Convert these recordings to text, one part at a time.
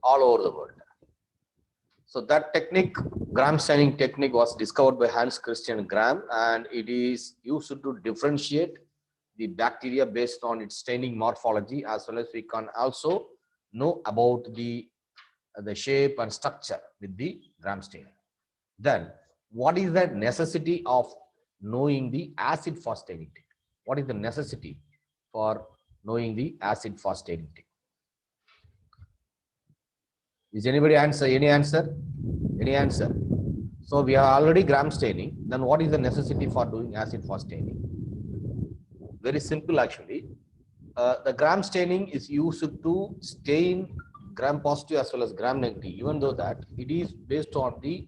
all over the world. So that technique, Gram staining technique, was discovered by Hans Christian Gram, and it is used to differentiate the bacteria based on its staining morphology, as well as we can also know about the shape and structure with the Gram staining. Then, what is the necessity of knowing the acid fast staining technique? What is the necessity for knowing the acid fast staining technique? Is anybody answer? Any answer? Any answer? So we are already Gram staining. Then what is the necessity for doing acid fast staining? Very simple actually. The Gram staining is used to stain Gram positive as well as Gram negative, even though that it is based on the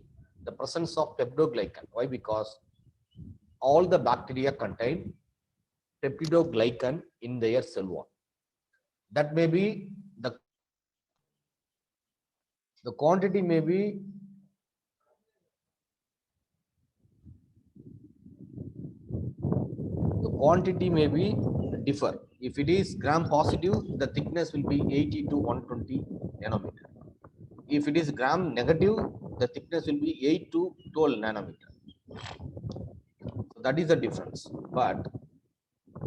presence of peptidoglycan. Why? Because all the bacteria contain peptidoglycan in their cell wall. That may be the quantity may be differ. If it is Gram positive, the thickness will be 80 to 120 nanometer. If it is Gram negative, the thickness will be 8 to 12 nanometer. So that is the difference. But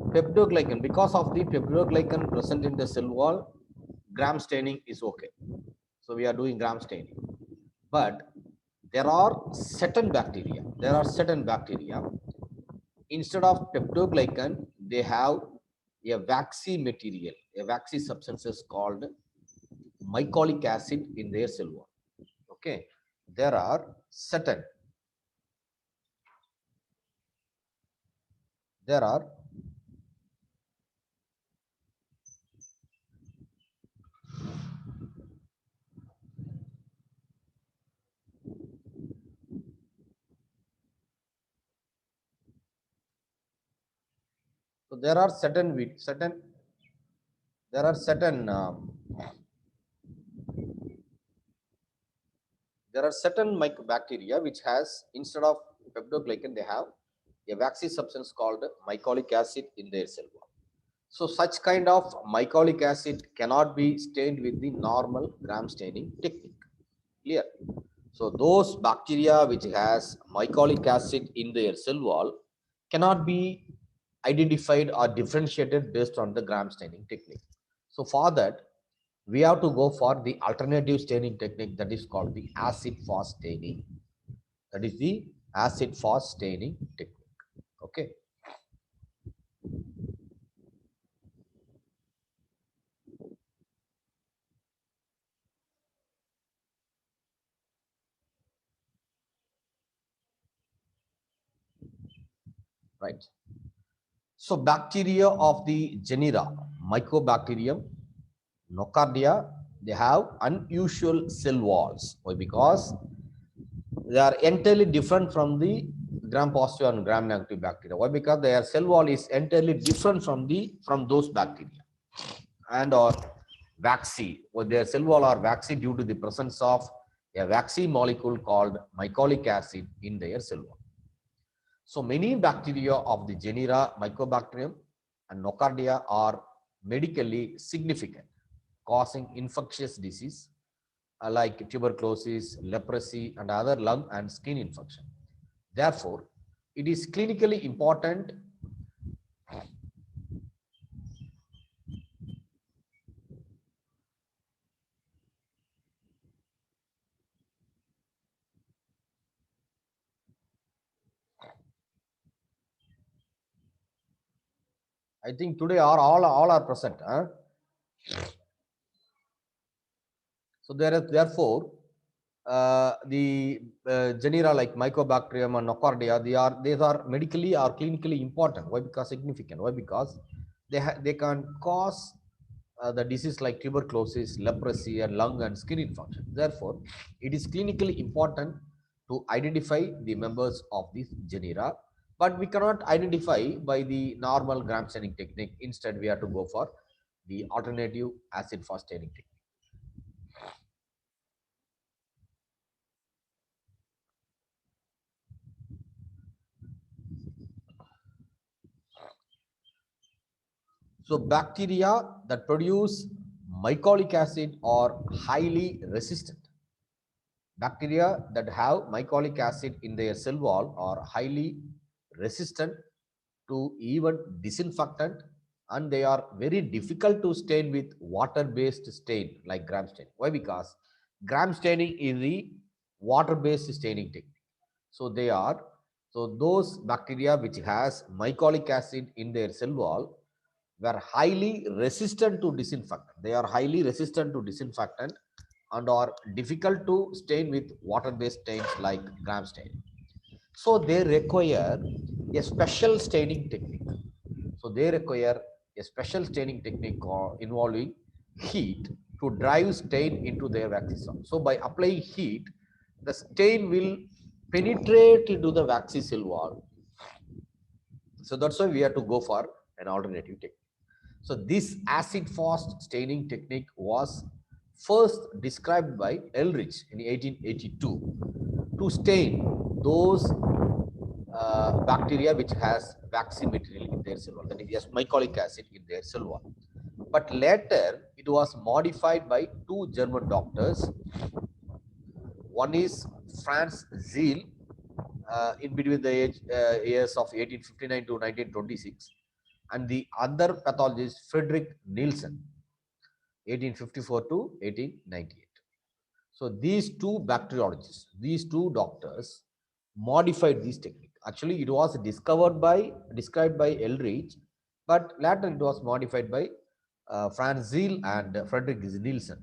peptidoglycan, because of the peptidoglycan present in the cell wall, Gram staining is okay. So we are doing Gram staining. But there are certain bacteria. Instead of peptidoglycan, they have a waxy material, a waxy substances called mycolic acid in their cell wall. Okay, there are certain so there are certain mycobacteria which has, instead of peptidoglycan, they have a waxy substance called mycolic acid in their cell wall. So such kind of mycolic acid cannot be stained with the normal Gram staining technique. Clear? So those bacteria which has mycolic acid in their cell wall cannot be identified or differentiated based on the Gram staining technique. So for that, we have to go for the alternative staining technique, that is called the acid fast staining. That is the acid fast staining technique. Okay. Right. So bacteria of the genera Mycobacterium, Nocardia, they have unusual cell walls. Why? Because they are entirely different from the Gram positive and Gram negative bacteria. Why? Because their cell wall is entirely different from those bacteria, and or waxy. Well, their cell wall are waxy due to the presence of a waxy molecule called mycolic acid in their cell wall. So many bacteria of the genera Mycobacterium and Nocardia are medically significant, causing infectious disease like tuberculosis, leprosy, and other lung and skin infection. Therefore, it is clinically important I think today all are present. Huh? So therefore, the genera like Mycobacterium and Nocardia, these are medically or clinically important. Why? Because significant. Why? Because they can cause the disease like tuberculosis, leprosy, and lung and skin infection. Therefore, it is clinically important to identify the members of this genera, but we cannot identify by the normal Gram staining technique. Instead, we have to go for the alternative acid fast staining technique. So bacteria that produce mycolic acid are highly resistant. Bacteria that have mycolic acid in their cell wall are highly resistant to even disinfectant, and they are very difficult to stain with water-based stain like gram staining. Why? Because gram staining is the water-based staining technique. So they are, so those bacteria which has mycolic acid in their cell wall were highly resistant to disinfectant. They are highly resistant to disinfectant and are difficult to stain with water-based stains like gram staining. So they require a special staining technique. So they require a special staining technique involving heat to drive stain into their waxy cell. So by applying heat, the stain will penetrate into the waxy cell wall. So that's why we have to go for an alternative technique. So this acid-fast staining technique was first described by Ehrlich in 1882 to stain those bacteria which has waxy material in their cell wall, that is mycolic acid in their cell wall. But later it was modified by two German doctors. One is Franz Zeil in between the years of 1859 to 1926, and the other pathologist Frederick Nielsen, 1854 to 1898. So these two bacteriologists, these two doctors modified this technique. Actually, it was described by Ehrlich, but later it was modified by Franz Zeil and Frederick Nielsen.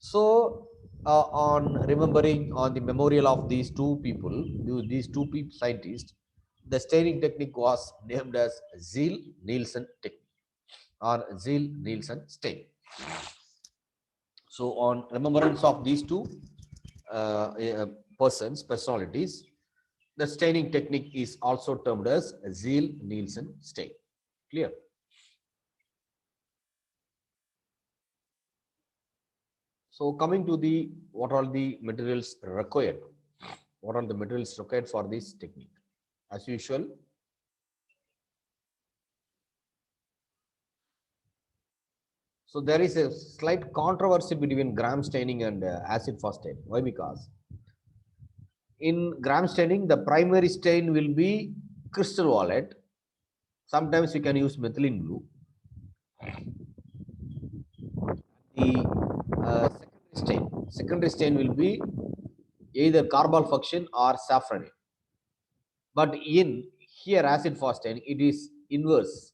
So, on remembering on the memorial of these two people, these two scientists, the staining technique was named as Zeil-Nielsen technique or Zeil-Nielsen stain. So, on remembrance of these two personalities, the staining technique is also termed as Zeil-Nielsen stain. Clear? So coming to the what are the materials required? What are the materials required for this technique? As usual, so there is a slight controversy between gram staining and acid fast staining. Why? Because in gram staining, the primary stain will be crystal violet. Sometimes you can use methylene blue. The secondary stain will be either carbamazepine or saffron. But in here acid fast staining, it is inverse.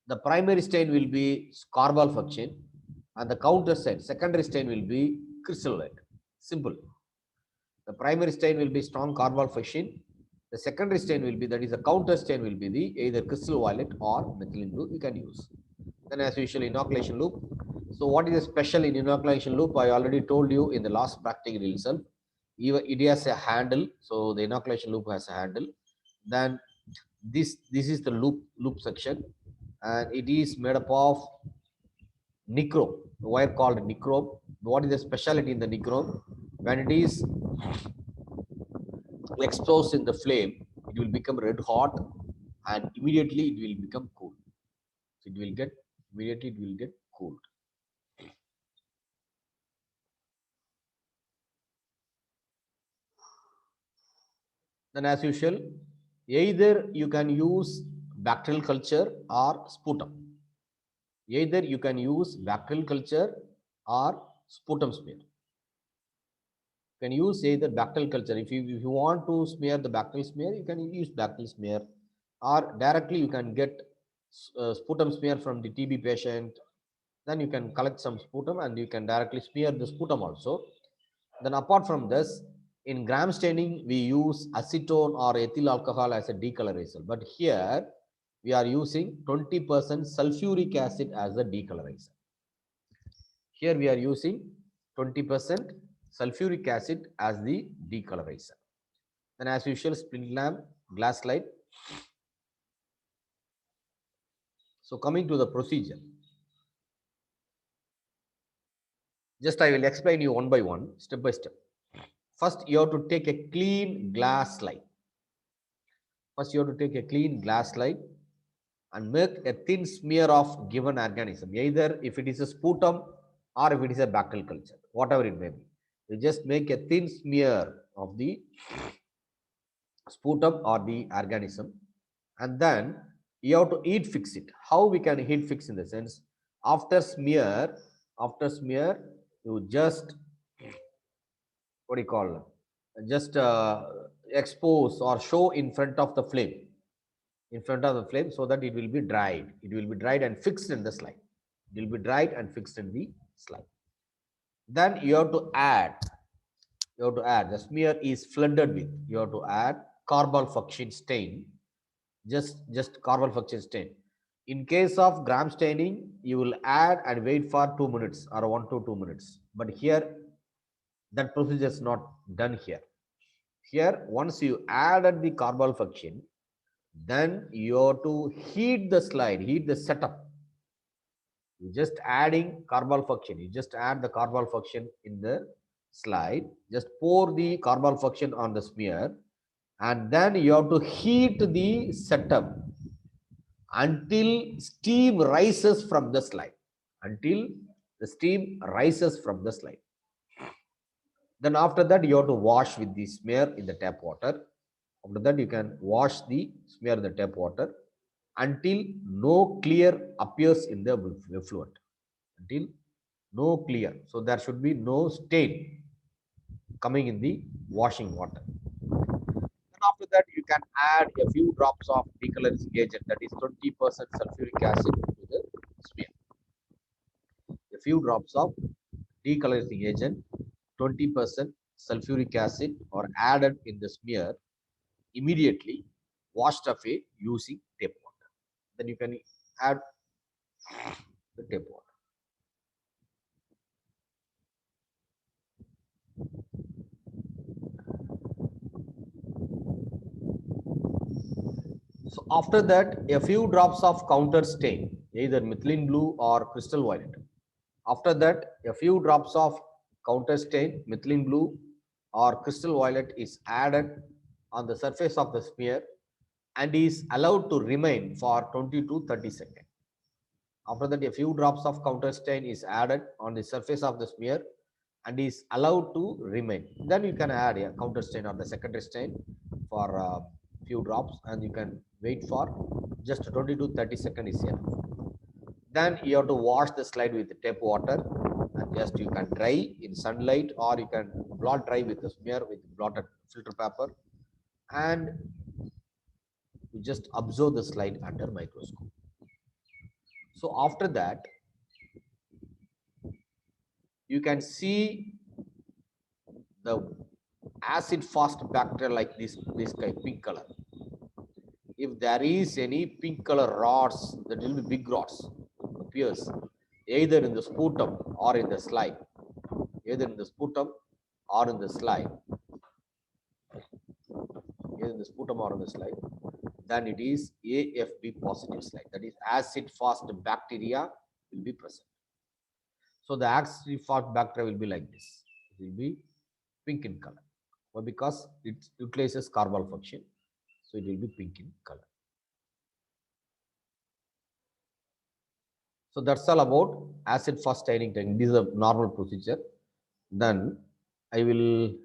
The primary stain will be carbamazepine and the counter stain, secondary stain will be crystal violet. Simple. The primary stain will be strong carbamazepine. The secondary stain will be, that is the counter stain will be the either crystal violet or methylene blue you can use. Then as usual, inoculation loop. So what is special in inoculation loop? I already told you in the last practical itself. It has a handle. So the inoculation loop has a handle. Then this is the loop section, and it is made up of nichrome, the wire called nichrome. What is the specialty in the nichrome? When it is exposed in the flame, it will become red hot and immediately it will become cool. So it will get cooled. Then as usual, either you can use bacterial culture or sputum. Either you can use bacterial culture or sputum smear. You can use either bacterial culture. If you want to smear the bacterial smear, you can use bacterial smear, or directly you can get sputum smear from the TB patient. Then you can collect some sputum and you can directly smear the sputum also. Then apart from this, in gram staining, we use acetone or ethyl alcohol as a decolorizer. But here, we are using 20% sulfuric acid as a decolorizer. Here we are using 20% sulfuric acid as the decolorizer. Then as usual, split lamp, glass slide. So coming to the procedure. Just I will explain you one by one, step by step. First, you have to take a clean glass slide. First, you have to take a clean glass slide and make a thin smear of given organism. Either if it is a sputum, or if it is a bacterial culture, whatever it may be. You just make a thin smear of the sputum or the organism, and then you have to heat fix it. How we can heat fix? In the sense, after smear, you just, what do you call, just expose or show in front of the flame, so that it will be dried. It will be dried and fixed in the slide. It will be dried and fixed in the slide. Then you have to add, the smear is flooded with, you have to add carbon stain, just carbon stain. In case of gram staining, you will add and wait for 2 minutes or 1 to 2 minutes. But here, that procedure is not done here. Here, once you added the carbon, then you have to heat the slide, heat the setup. You just adding carbon, you just add the carbon in the slide, just pour the carbon on the smear, and then you have to heat the setup until steam rises from the slide. Until the steam rises from the slide. Then after that, you have to wash with the smear in the tap water. After that, you can wash the smear in the tap water until no clear appears in the effluent. Until no clear. So there should be no stain coming in the washing water. Then after that, you can add a few drops of decolorizing agent, that is 20% sulfuric acid to the smear. A few drops of decolorizing agent, 20% sulfuric acid, are added in the smear, immediately washed away using tap water. Then you can add the tap water. So after that, a few drops of counter stain, either methylene blue or crystal violet. After that, a few drops of counter stain, methylene blue or crystal violet, is added on the surface of the smear and is allowed to remain for 20 to 30 seconds. After that, a few drops of counter stain is added on the surface of the smear and is allowed to remain. Then you can add a counter stain or the secondary stain for a few drops, and you can wait for just 20 to 30 seconds is enough. Then you have to wash the slide with tap water, and just you can dry in sunlight, or you can blot dry with the smear with blotted filter paper, and you just observe the slide under microscope. So after that, you can see the acid fast bacteria like this kind, pink color. If there is any pink color rods, that will be big rods, appears either in the sputum or in the slide, either in the sputum or in the slide, either in the sputum or in the slide, then it is AFB positive slide. That is acid fast bacteria will be present. So the acid fast bacteria will be like this. It will be pink in color. Why? Because it utilizes carbon, so it will be pink in color. So that's all about acid fast staining technique. This is a normal procedure. Then I will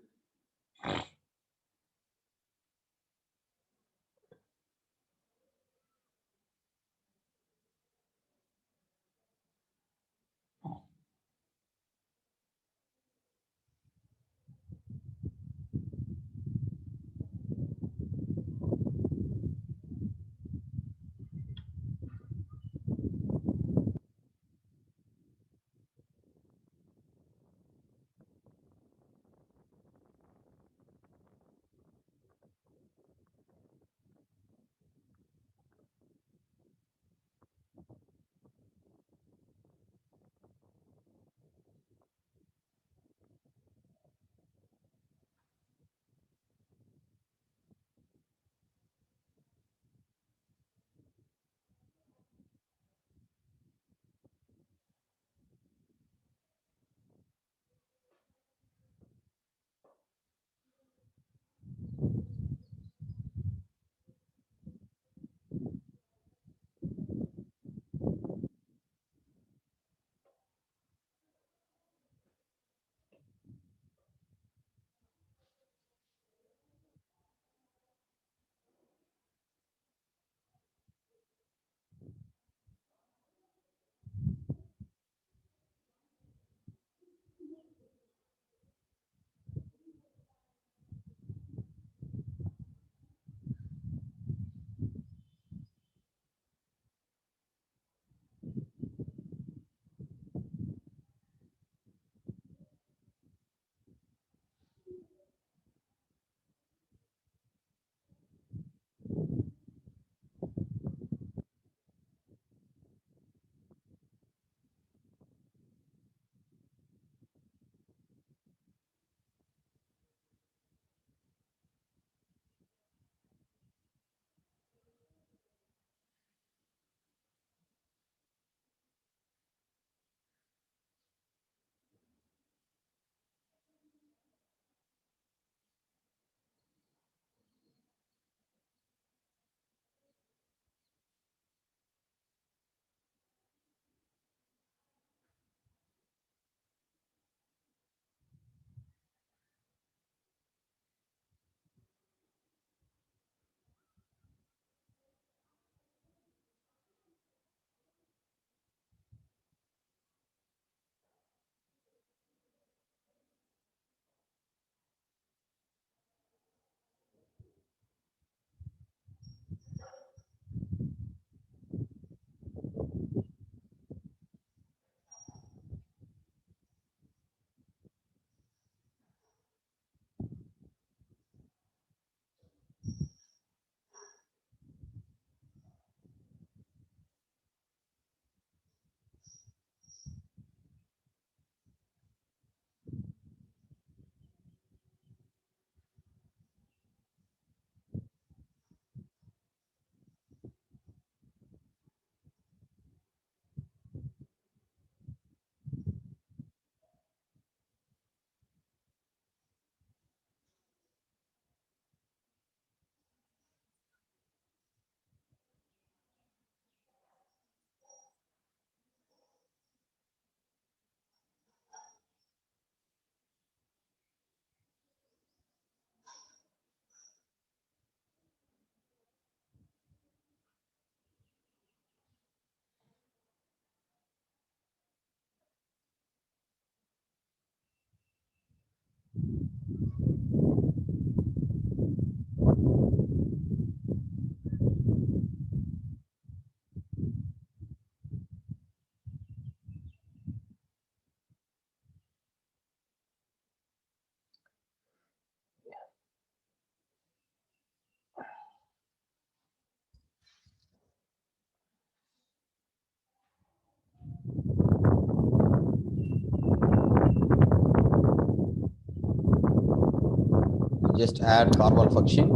Just add carbon function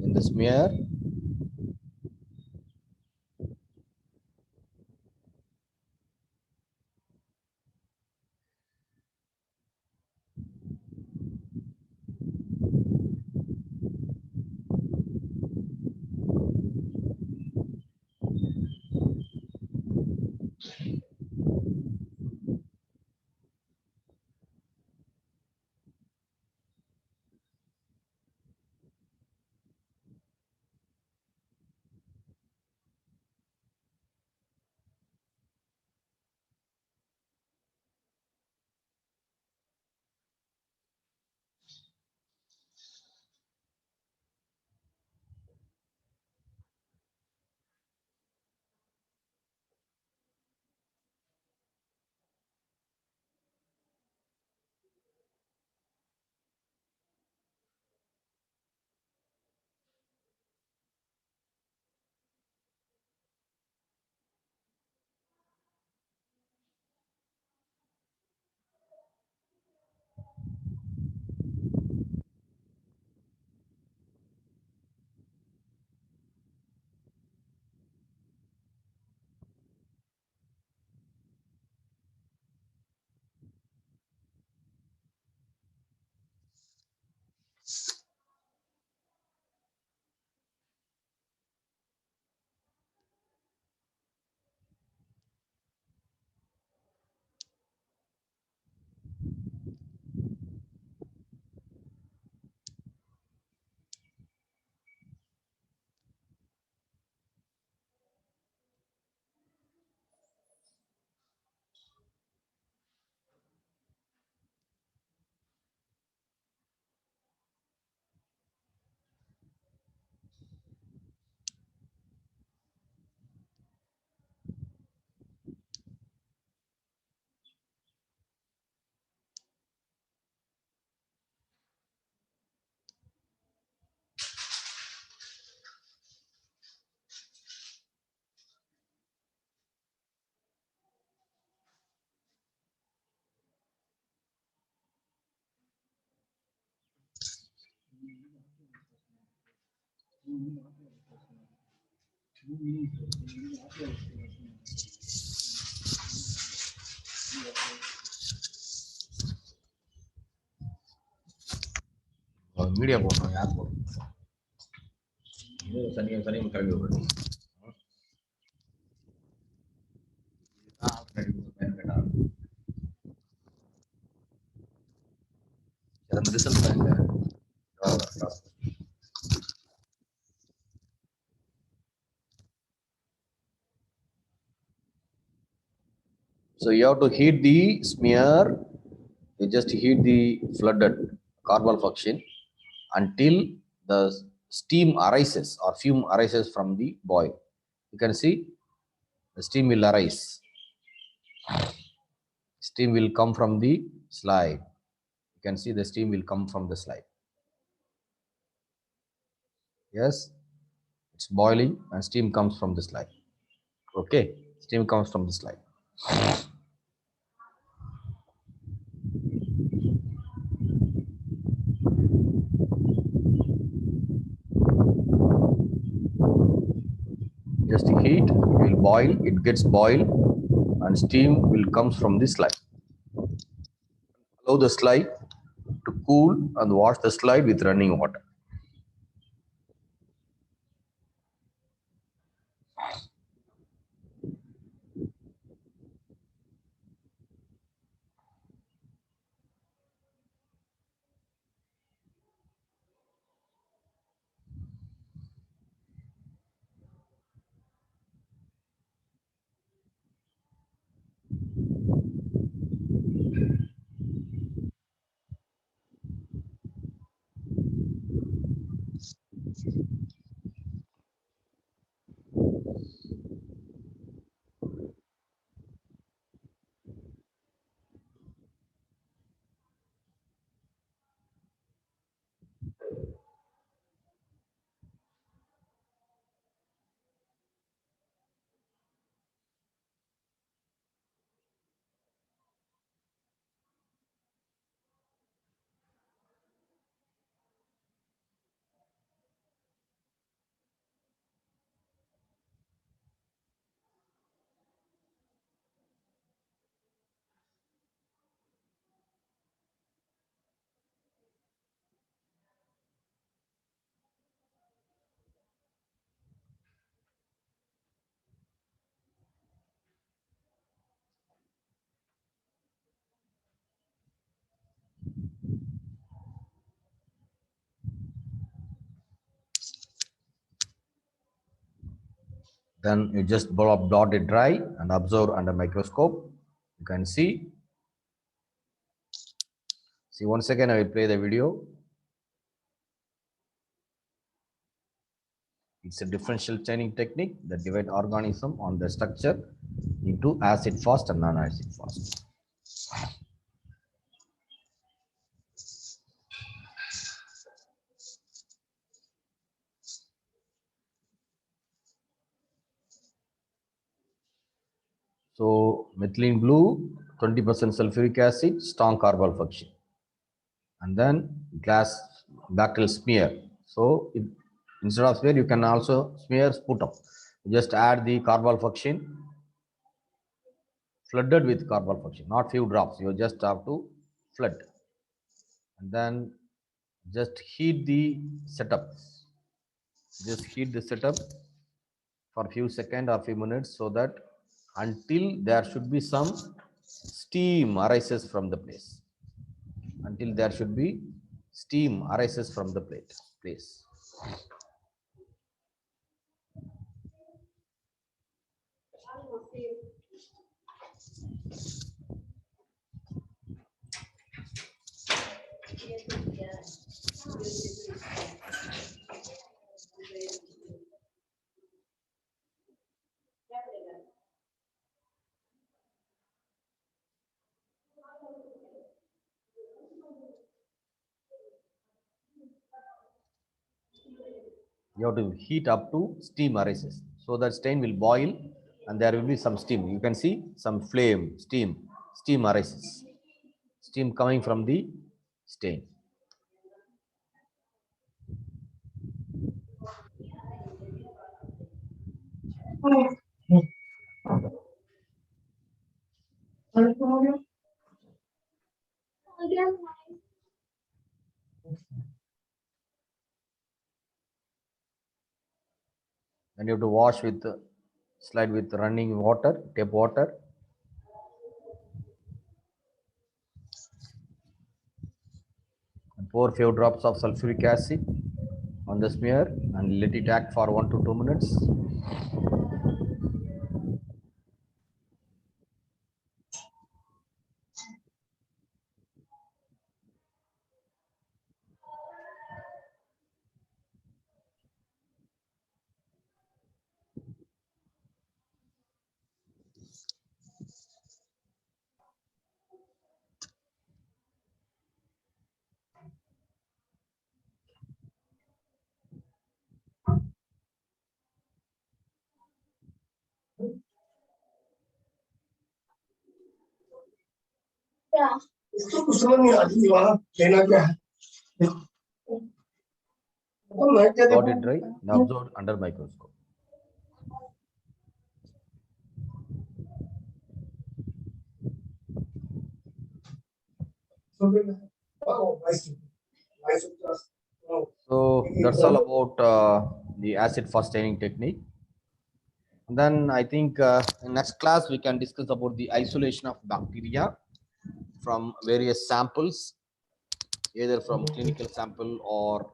in the smear. Media போடணும், யார் போடணும்? சனியம் சனியம் கிளம்பி விடுறது. அந்த result தான் இங்க. So you have to heat the smear. You just heat the flooded carbon function until the steam arises or fume arises from the boil. You can see the steam will arise. Steam will come from the slide. You can see the steam will come from the slide. Yes, it's boiling and steam comes from the slide. Okay, steam comes from the slide. Just heat, it will boil, it gets boiled and steam will comes from the slide. Allow the slide to cool and wash the slide with running water. Then you just blot it dry and observe under microscope. You can see. See, once again, I will play the video. It's a differential chaining technique that divides organism on the structure into acid fast and non-acid fast. So methylene blue, 20% sulfuric acid, strong carbonyl function, and then glass bacterial smear. So instead of smear, you can also smear sputum. Just add the carbonyl function, flooded with carbonyl function, not few drops. You just have to flood, and then just heat the setup. Just heat the setup for few seconds or few minutes, so that until there should be some steam arises from the place. Until there should be steam arises from the place. You have to heat up to steam arises, so that stain will boil and there will be some steam. You can see some flame, steam arises, steam coming from the stain. And you have to wash with slide with running water, tap water. And pour few drops of sulfuric acid on the smear and let it act for 1 to 2 minutes. इसको कुछ समझ नहीं आती वहाँ लेना क्या है Got it dry and observed under microscope. So that's all about the acid fast staining technique. And then I think in next class we can discuss about the isolation of bacteria from various samples, either from clinical sample or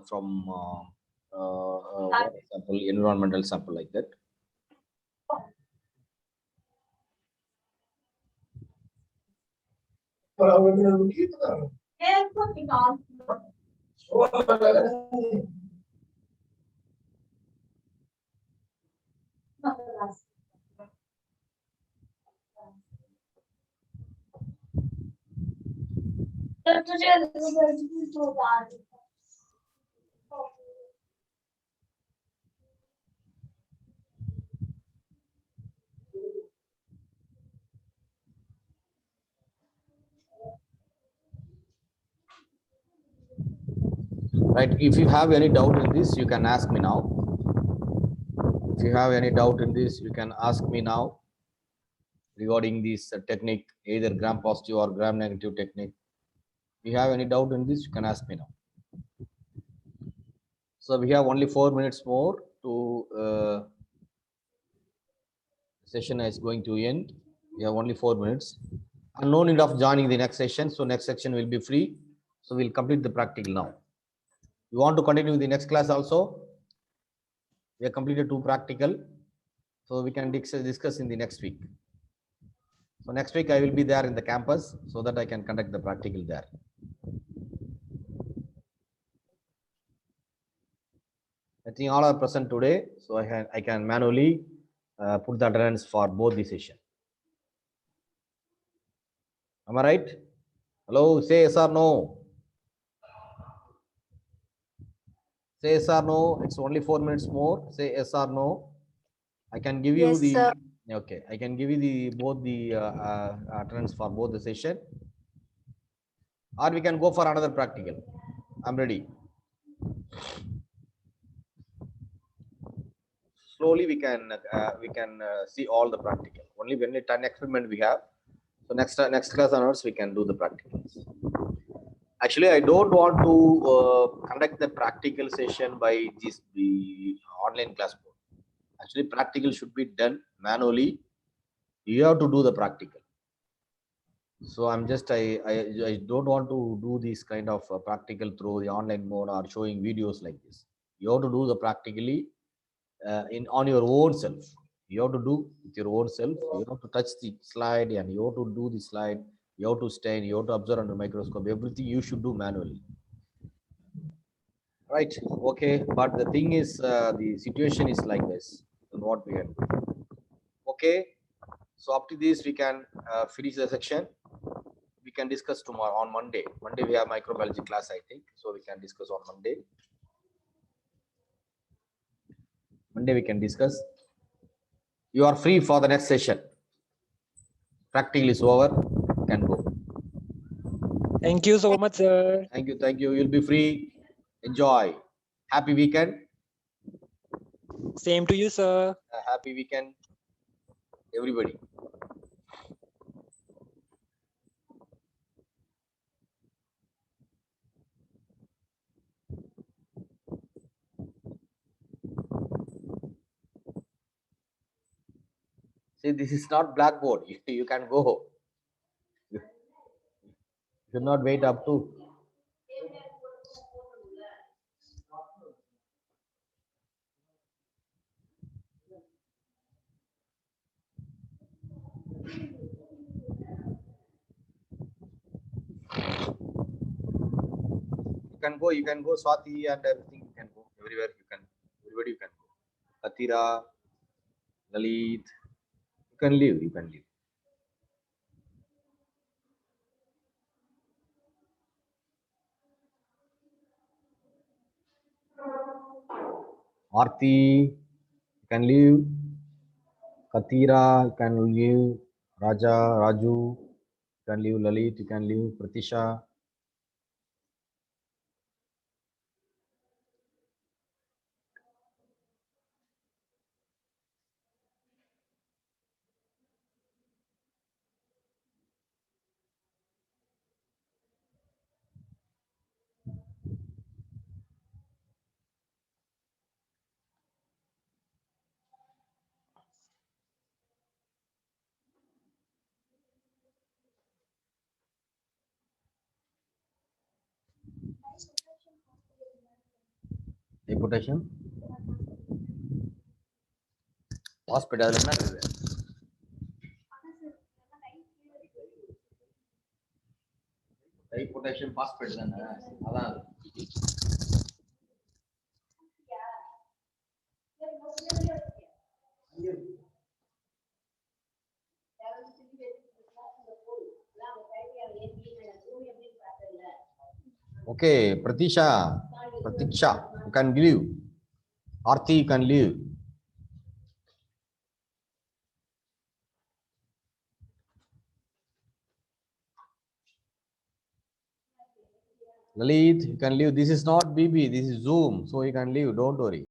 from water sample, environmental sample, like that. Right, if you have any doubt in this, you can ask me now. If you have any doubt in this, you can ask me now regarding this technique, either gram positive or gram negative technique. If you have any doubt in this, you can ask me now. So we have only 4 minutes more to session is going to end. We have only 4 minutes and no need of joining the next session. So next section will be free. So we'll complete the practical now. You want to continue with the next class also? We have completed 2 practical. So we can discuss in the next week. So next week I will be there in the campus so that I can conduct the practical there. I think all are present today, so I can manually put the attendance for both the session. Am I right? Hello, say yes or no. Say yes or no. It's only 4 minutes more. Say yes or no. I can give you Yes, the sir. okay. I can give you the both the attendance for both the session, or we can go for another practical. I'm ready. Slowly we can see all the practical. Only when it an experiment we have. So next class onwards we can do the practicals. Actually, I don't want to conduct the practical session by the online class board. Actually, practical should be done manually. You have to do the practical. So I'm just I don't want to do this kind of practical through the online mode or showing videos like this. You have to do the practically in on your own self. You have to do with your own self. You have to touch the slide and you have to do the slide. You have to stain. You have to observe under microscope. Everything you should do manually. Right. Okay. But the thing is, the situation is like this. What we can do. Okay. So up to this, we can finish the section. We can discuss tomorrow on Monday. Monday we have microbiology class, I think. So we can discuss on Monday. Monday we can discuss. You are free for the next session. Practical is over. You can go. Thank you so much, sir. Thank you. Thank you. You'll be free. Enjoy. Happy weekend. Same to you, sir. Happy weekend, everybody. See, this is not blackboard. You can go. You should not wait up to. You can go Swati and everything. You can go everywhere. You can, everybody you can go. Atira, Lalit, you can leave. You can leave. Aarti, you can leave. Katira, you can leave. Raja, Raju, you can leave. Lalit, you can leave. Pratisha. Reputation. Hospital. Reputation hospital. Okay, Pratiksha, you can leave. Aarti, you can leave. Lalit, you can leave. This is not BB, this is Zoom, so you can leave. Don't worry.